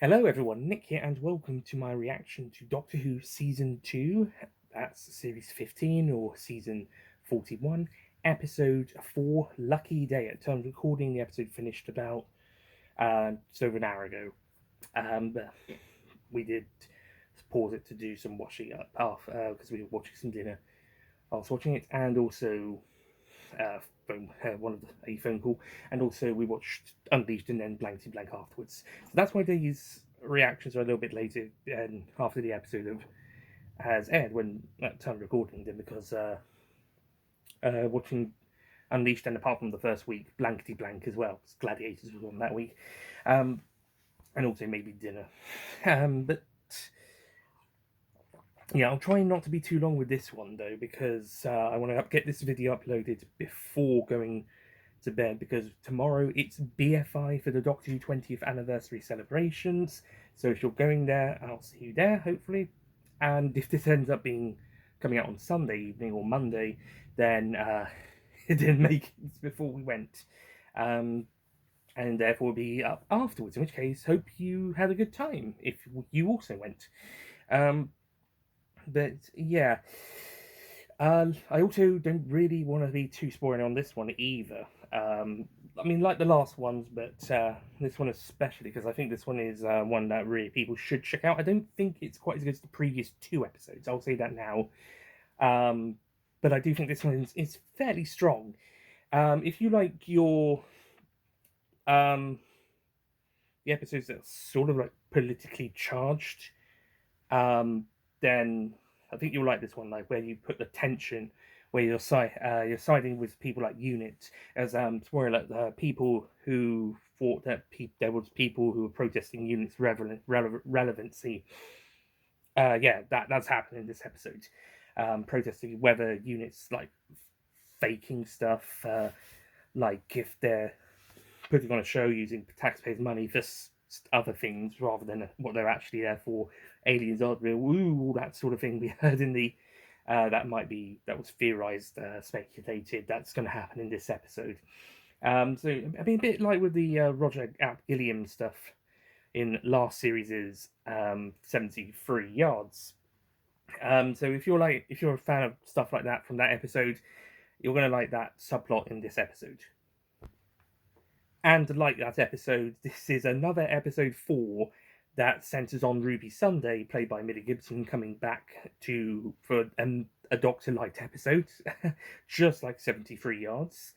Hello everyone, Nick here, and welcome to my reaction to Doctor Who Season 2. That's Series 15 or Season 41, Episode 4, Lucky Day. At time of recording, the episode finished about just over an hour ago. But we did pause it to do some washing up because we were watching some dinner. I was watching it, and also a phone call, and also we watched Unleashed and then Blankety Blank afterwards. So that's why these reactions are a little bit later and after the episode has aired when at time of recording them, because watching Unleashed, and apart from the first week, Blankety Blank as well, because Gladiators was on that week, and also maybe dinner. But yeah, I'll try not to be too long with this one though, because I want to get this video uploaded before going to bed, because tomorrow it's BFI for the Doctor Who 20th anniversary celebrations. So if you're going there, I'll see you there, hopefully. And if this ends up being coming out on Sunday evening or Monday, then it didn't make it before we went. And therefore will be up afterwards, in which case, hope you had a good time if you also went. But yeah, I also don't really want to be too spoiling on this one either. I mean, like the last ones, but this one especially, because I think this one is one that really people should check out. I don't think it's quite as good as the previous two episodes, I'll say that now. But I do think this one is fairly strong. If you like your the episodes that are sort of like politically charged, then I think you'll like this one, like where you put the tension, where you're siding with people like UNIT, as spoiler, people who thought that there was people who were protesting UNIT's relevancy. Yeah, that's happened in this episode, protesting whether UNIT's like faking stuff, like if they're putting on a show using taxpayers' money for other things rather than what they're actually there for. Aliens aren't real, all that sort of thing we heard in the that was theorized, speculated that's going to happen in this episode. So I mean, a bit like with the Roger Gilliam stuff in last series' 73 yards. So if you're a fan of stuff like that from that episode, you're going to like that subplot in this episode. And like that episode, this is another episode 4 that centers on Ruby Sunday, played by Millie Gibson, coming back for a Doctor Light episode, just like 73 yards.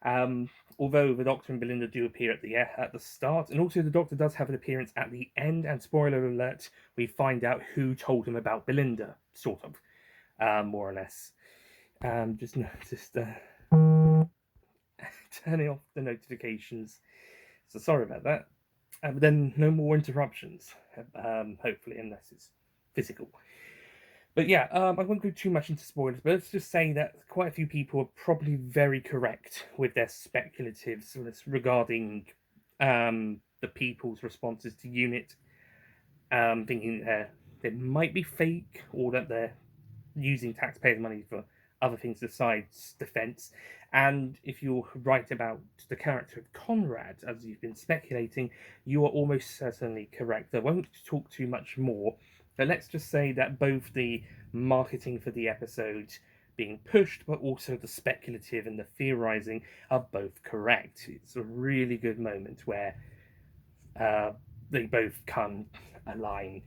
Although the Doctor and Belinda do appear at the start, and also the Doctor does have an appearance at the end. And spoiler alert, we find out who told him about Belinda, sort of, more or less. Just noticed. Turning off the notifications. So sorry about that. But then no more interruptions, hopefully, unless it's physical. But yeah, I won't go too much into spoilers, but let's just say that quite a few people are probably very correct with their speculatives regarding the people's responses to UNIT, thinking they might be fake, or that they're using taxpayers' money for other things besides defense. And if you're right about the character of Conrad, as you've been speculating, you are almost certainly correct. I won't talk too much more, but let's just say that both the marketing for the episode being pushed, but also the speculative and the theorizing are both correct. It's a really good moment where they both come align.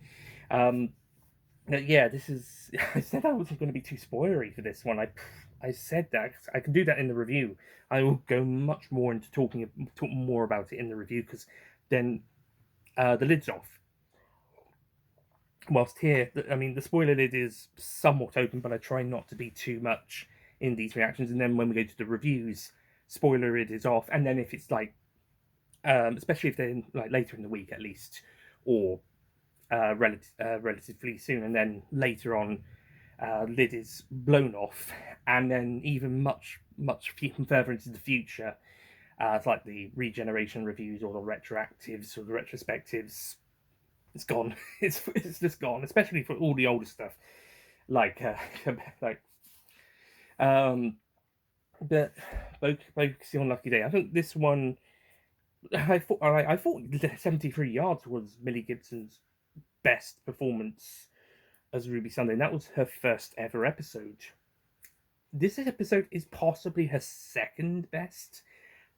Yeah, this is. I said I wasn't going to be too spoilery for this one. I said that I can do that in the review. I will go much more into talk more about it in the review, because then the lid's off. Whilst here, I mean, the spoiler lid is somewhat open, but I try not to be too much in these reactions. And then when we go to the reviews, spoiler lid is off. And then if it's like, especially if they're like later in the week at least, or relatively soon, and then later on, lid is blown off, and then even much further into the future, it's like the regeneration reviews or the retroactives or the retrospectives. It's gone. It's just gone, especially for all the older stuff, like like but focusing on Lucky Day. I think this one I thought 73 Yards was Millie Gibson's best performance as Ruby Sunday. And that was her first ever episode. This episode is possibly her second best.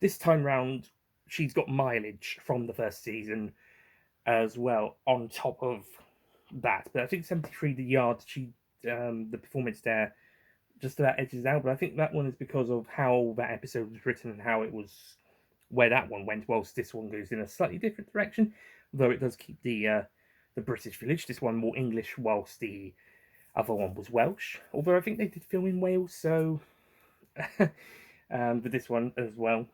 This time round, she's got mileage from the first season as well on top of that. But I think 73 the Yards, the performance there just about edges out. But I think that one is because of how that episode was written and how it was, where that one went, whilst this one goes in a slightly different direction. Though it does keep the British village. This one more English, whilst the other one was Welsh. Although I think they did film in Wales, so but this one as well.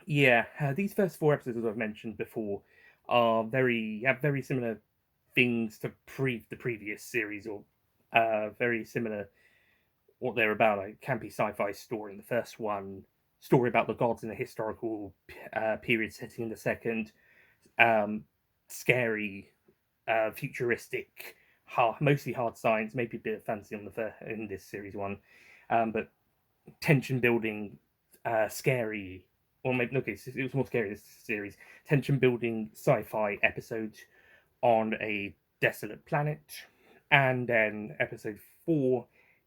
Yeah, these first four episodes, as I've mentioned before, have very similar things to the previous series, or very similar what they're about. Like campy sci-fi story in the first one, story about the gods in a historical period setting in the second, um, scary, futuristic, mostly hard science, maybe a bit of fantasy on in this series one, but tension building, scary, or maybe okay, it was more scary this series. Tension building sci-fi episode on a desolate planet, and then episode 4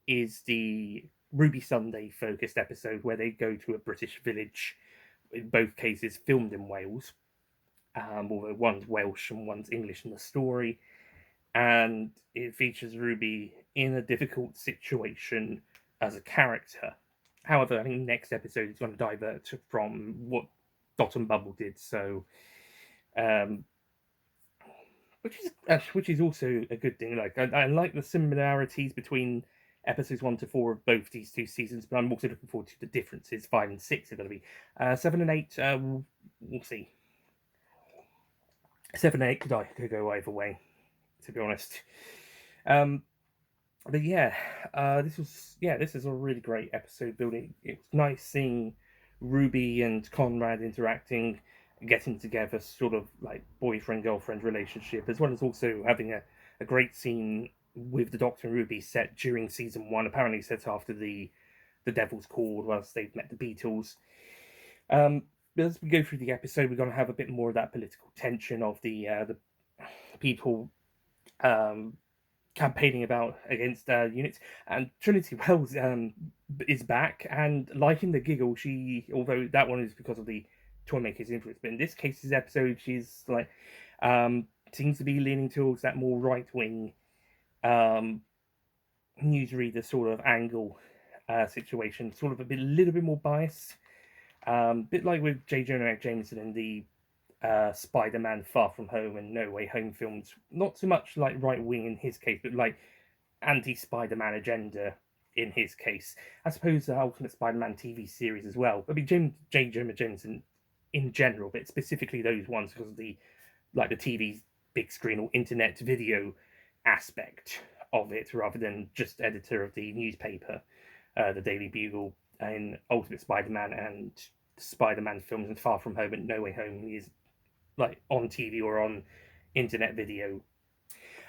is the Ruby Sunday focused episode where they go to a British village. In both cases, filmed in Wales. Although one's Welsh and one's English in the story, and it features Ruby in a difficult situation as a character. However, I think next episode is going to divert from what Dot and Bubble did, so um, which is also a good thing. Like I like the similarities between episodes 1 to 4 of both these two seasons, but I'm also looking forward to the differences. 5 and 6 are going to be 7 and 8. We'll see. 7 and 8 could go either way, to be honest. But yeah, this is a really great episode building. It was nice seeing Ruby and Conrad interacting, getting together, sort of like boyfriend girlfriend relationship, as well as also having a great scene with the Doctor and Ruby set during season 1. Apparently set after the Devil's Call, whilst they've met the Beatles. As we go through the episode, we're going to have a bit more of that political tension of the people campaigning about against units, and Trinity Wells is back and liking the giggle. Although that one is because of the Toymaker's influence, but in this case's episode, she's like seems to be leaning towards that more right wing um, newsreader sort of angle situation, sort of little bit more biased, bit like with J. Jonah Jameson in the Spider-Man Far From Home and No Way Home films. Not so much like right wing in his case, but like anti-Spider-Man agenda in his case. I suppose the Ultimate Spider-Man TV series as well. I mean, J. Jonah Jameson in general, but specifically those ones because of the TV big screen or internet video aspect of it, rather than just editor of the newspaper, the Daily Bugle, in Ultimate Spider-Man and Spider-Man films and Far From Home and No Way Home. He is like on TV or on internet video.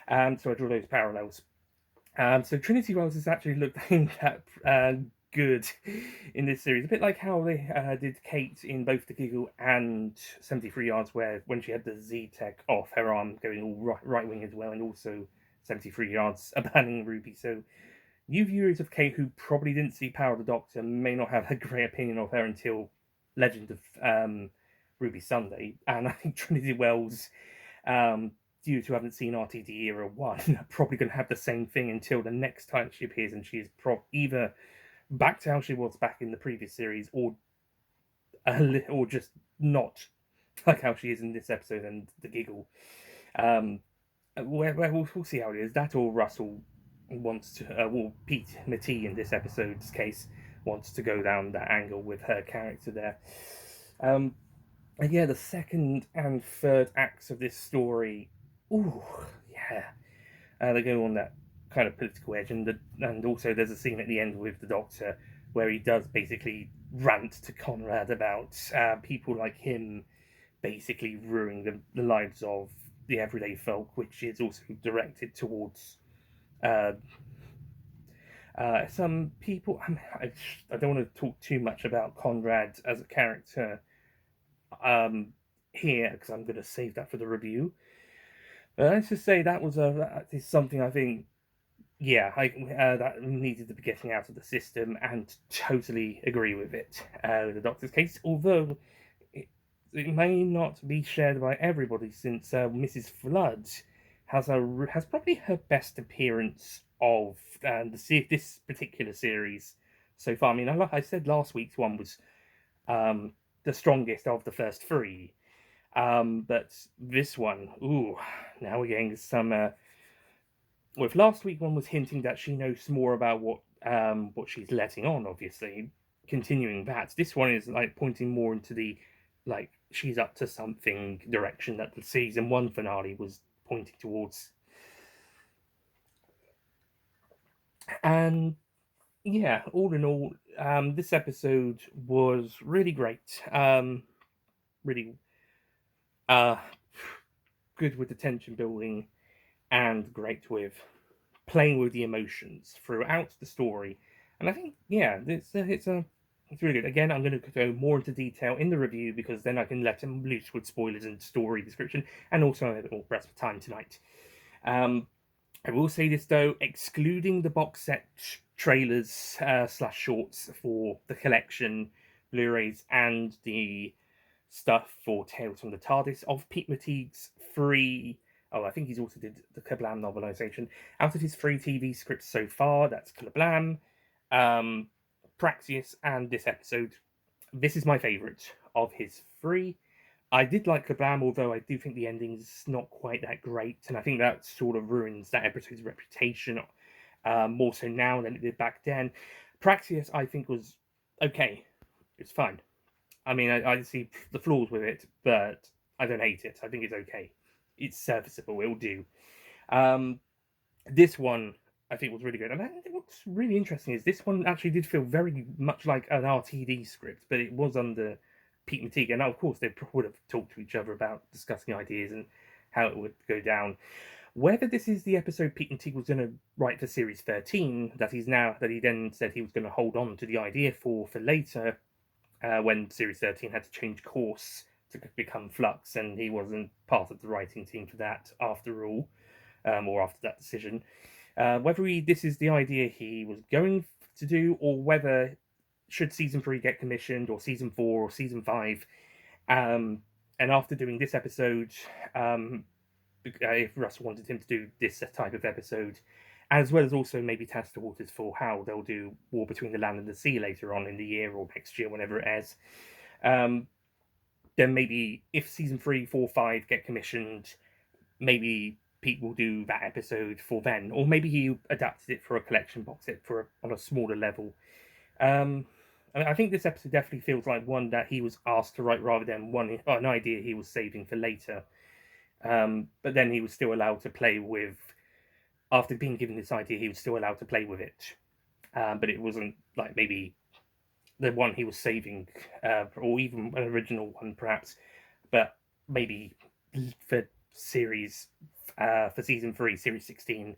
So I draw those parallels. So Trinity Wells is actually looking at good in this series, a bit like how they did Kate in both The Giggle and 73 Yards, where when she had the Z-Tech off, her arm going all right wing as well, and also 73 Yards abandoning Ruby. So new viewers of Kate who probably didn't see Power of the Doctor may not have a great opinion of her until Legend of Ruby Sunday, and I think Trinity Wells, due to haven't seen RTD Era 1, are probably going to have the same thing until the next time she appears, and she is either back to how she was back in the previous series, or just not like how she is in this episode and The Giggle. We'll see how it is. That or Russell wants to, Pete Matee in this episode's case wants to go down that angle with her character there. And yeah, the second and third acts of this story, ooh, yeah, they go on that kind of political edge, and also there's a scene at the end with the Doctor where he does basically rant to Conrad about people like him basically ruining the lives of the everyday folk, which is also directed towards uh, some people. I don't want to talk too much about Conrad as a character here because I'm going to save that for the review. But let's just say that is something I think, yeah, that needed to be getting out of the system, and totally agree with it. With the Doctor's case, although it, it may not be shared by everybody, since Mrs. Flood has probably her best appearance of this particular series so far. I mean, like I said, last week's one was the strongest of the first three, but this one, ooh, now we're getting some. Well, if last week one was hinting that she knows more about what she's letting on, obviously, continuing that, this one is like pointing more into the like she's up to something direction that the season one finale was pointing towards. And yeah, all in all, this episode was really great. Really uh, good with the tension building, and great with playing with the emotions throughout the story. And I think, yeah, it's really good. Again, I'm going to go more into detail in the review because then I can let them loose with spoilers and story description, and also I have a bit more rest of time tonight. I will say this though, excluding the box set trailers slash shorts for the collection, Blu-rays, and the stuff for Tales from the TARDIS of Pete Matigue's free. Oh, I think he's also did the Kablam novelization. Out of his 3 TV scripts so far, that's Kablam, Praxeus, and this episode. This is my favourite of his 3. I did like Kablam, although I do think the ending's not quite that great, and I think that sort of ruins that episode's reputation, more so now than it did back then. Praxeus, I think, was okay. It's fine. I mean, I see the flaws with it, but I don't hate it. I think it's okay. It's serviceable. It'll do. Um, this one I think was really good. And what's really interesting is this one actually did feel very much like an RTD script, but it was under Pete Matigue. And of course, they would have talked to each other about discussing ideas and how it would go down. Whether this is the episode Pete Matigue was going to write for Series 13, that he then said he was going to hold on to the idea for later, when Series 13 had to change course to become Flux, and he wasn't part of the writing team for that after all, or after that decision. Whether this is the idea he was going to do, or whether should season 3 get commissioned, or season 4, or season 5, and after doing this episode, if Russ wanted him to do this type of episode, as well as also maybe test the waters for how they'll do War Between the Land and the Sea later on in the year or next year, whenever it airs. Then maybe if season 3, 4, 5 get commissioned, maybe Pete will do that episode for then, or maybe he adapted it for a collection box set on a smaller level. I think this episode definitely feels like one that he was asked to write rather than an idea he was saving for later. But then he was still allowed to play with. After being given this idea, he was still allowed to play with it. But it wasn't like maybe the one he was saving, or even an original one, perhaps. But maybe for for season 3, series 16,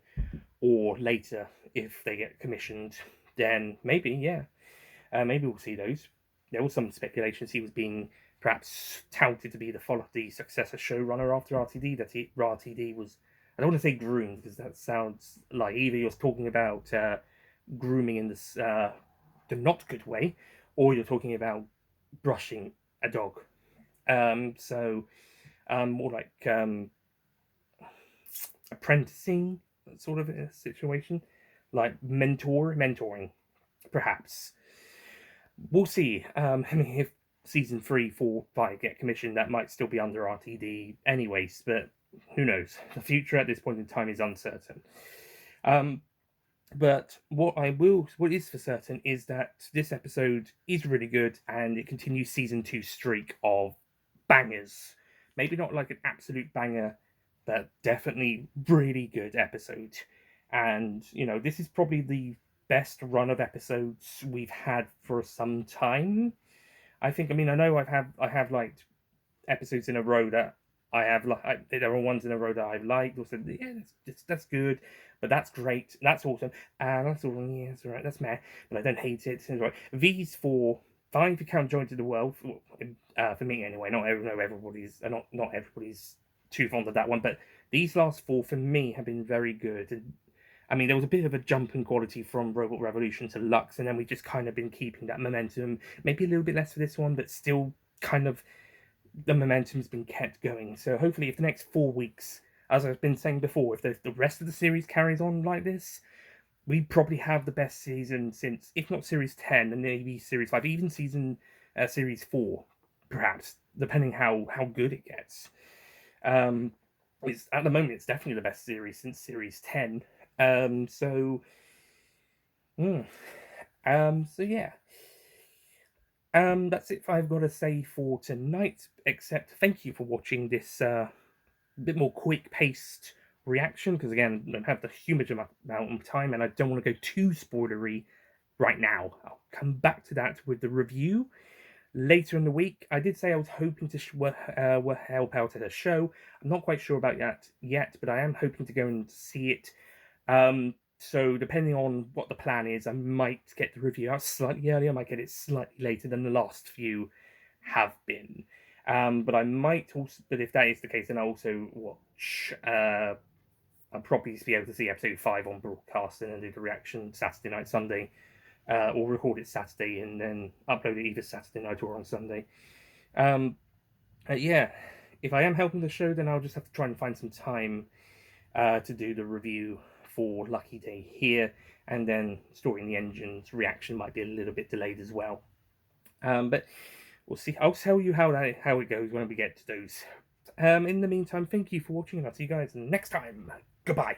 or later, if they get commissioned, then maybe, yeah. Maybe we'll see those. There was some speculations he was being perhaps touted to be the successor showrunner after RTD, that RTD was, I don't want to say groomed, because that sounds like either you're talking about grooming in the not good way, or you're talking about brushing a dog. More like apprenticing sort of a situation, like mentoring, perhaps. We'll see. I mean, if season 3, 4, 5 get commissioned, that might still be under RTD anyways, but who knows? The future at this point in time is uncertain. But what is for certain is that this episode is really good, and it continues season 2's streak of bangers. Maybe not like an absolute banger, but definitely really good episode. And, this is probably the best run of episodes we've had for some time. I think. I mean, I know I have liked episodes in a row that I have like. There are ones in a row that I've liked. Also, yeah, that's good, but that's great. That's awesome. That's all. Yeah, that's all right. That's meh, but I don't hate it. It's right. These 4 5 if you count Joy to the World. For me anyway. Not everybody's not everybody's too fond of that one, but these last 4 for me have been very good. And I mean, there was a bit of a jump in quality from Robot Revolution to Lux, and then we've just kind of been keeping that momentum. Maybe a little bit less for this one, but still kind of the momentum's been kept going. So hopefully, if the next 4 weeks, as I've been saying before, if the rest of the series carries on like this, we probably have the best season since, if not Series 10, and maybe Series 5, even Series 4, perhaps, depending how good it gets. At the moment, it's definitely the best series since Series 10. So yeah. That's it I've got to say for tonight, except thank you for watching this bit more quick-paced reaction, because again, I don't have the huge amount of time, and I don't want to go too spoilery right now. I'll come back to that with the review later in the week. I did say I was hoping to help out at a show. I'm not quite sure about that yet, but I am hoping to go and see it. So depending on what the plan is, I might get the review out slightly earlier. I might get it slightly later than the last few have been. But I might also, but if that is the case, then I'll also watch. I'll probably be able to see episode 5 on broadcast and then do the reaction Saturday night, Sunday, or record it Saturday and then upload it either Saturday night or on Sunday. Yeah, if I am helping the show, then I'll just have to try and find some time to do the review for Lucky Day here, and then Story in the Engine's reaction might be a little bit delayed as well. But we'll see. I'll tell you how it goes when we get to those. In the meantime, thank you for watching, and I'll see you guys next time. Goodbye.